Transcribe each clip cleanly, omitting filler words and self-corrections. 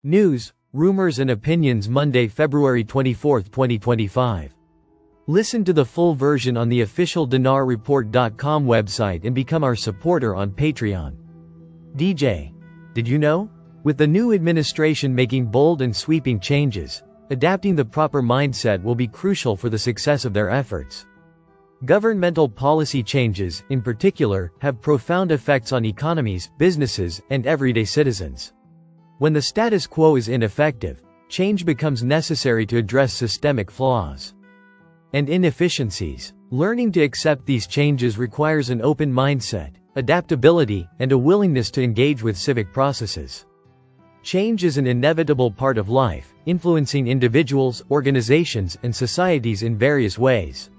News, rumors and opinions Monday, February 24, 2025. Listen to the full version on the official dinarreport.com website and become our supporter on Patreon. DJ. Did you know? With the new administration making bold and sweeping changes, adapting the proper mindset will be crucial for the success of their efforts. Governmental policy changes, in particular, have profound effects on economies, businesses, and everyday citizens. When the status quo is ineffective, change becomes necessary to address systemic flaws and inefficiencies. Learning to accept these changes requires an open mindset, adaptability, and a willingness to engage with civic processes. Change is an inevitable part of life, influencing individuals, organizations, and societies in various ways.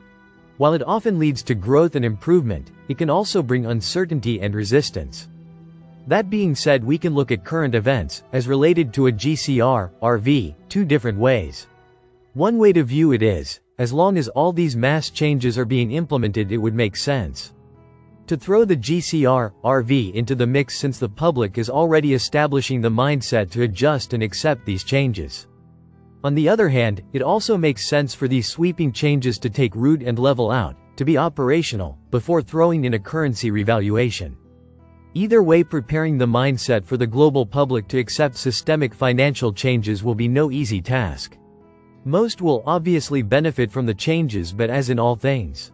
While it often leads to growth and improvement, it can also bring uncertainty and resistance. That being said, we can look at current events, as related to a GCR/RV, two different ways. One way to view it is, as long as all these mass changes are being implemented, it would make sense to throw the GCR/RV into the mix, since the public is already establishing the mindset to adjust and accept these changes. On the other hand, it also makes sense for these sweeping changes to take root and level out, to be operational, before throwing in a currency revaluation. Either way, preparing the mindset for the global public to accept systemic financial changes will be no easy task. Most will obviously benefit from the changes, but as in all things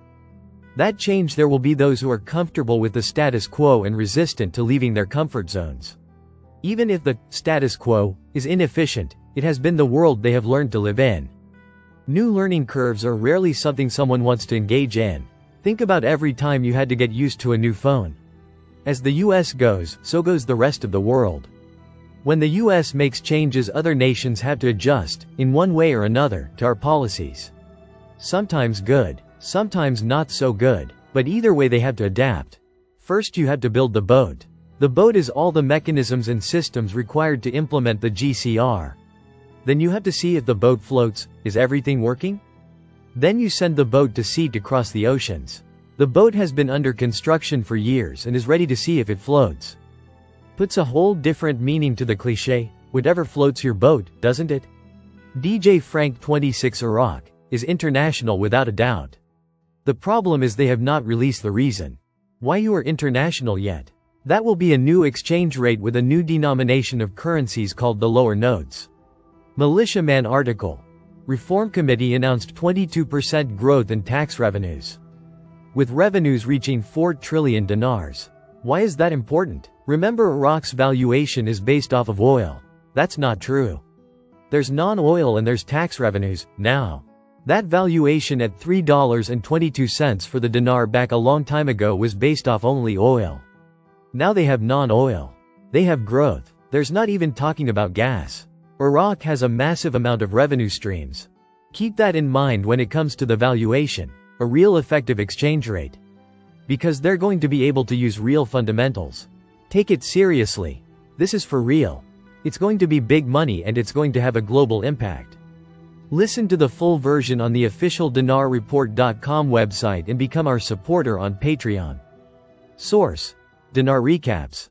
that change, there will be those who are comfortable with the status quo and resistant to leaving their comfort zones. Even if the status quo is inefficient, it has been the world they have learned to live in. New learning curves are rarely something someone wants to engage in. Think about every time you had to get used to a new phone. As the US goes, so goes the rest of the world. When the US makes changes, other nations have to adjust, in one way or another, to our policies. Sometimes good, sometimes not so good, but either way they have to adapt. First you have to build the boat. The boat is all the mechanisms and systems required to implement the GCR. Then you have to see if the boat floats. Is everything working? Then you send the boat to sea to cross the oceans. The boat has been under construction for years and is ready to see if it floats. Puts a whole different meaning to the cliché, whatever floats your boat, doesn't it? DJ Frank 26 Iraq is international without a doubt. The problem is they have not released the reason why you are international yet. That will be a new exchange rate with a new denomination of currencies called the lower notes. Militiaman article. Reform Committee announced 22% growth in tax revenues, with revenues reaching 4 trillion dinars. Why is that important? Remember, Iraq's valuation is based off of oil. That's not true. There's non-oil and there's tax revenues, now. That valuation at $3.22 for the dinar back a long time ago was based off only oil. Now they have non-oil. They have growth. There's not even talking about gas. Iraq has a massive amount of revenue streams. Keep that in mind when it comes to the valuation. A real effective exchange rate. Because they're going to be able to use real fundamentals. Take it seriously. This is for real. It's going to be big money and it's going to have a global impact. Listen to the full version on the official dinarreport.com website and become our supporter on Patreon. Source: Dinar Recaps.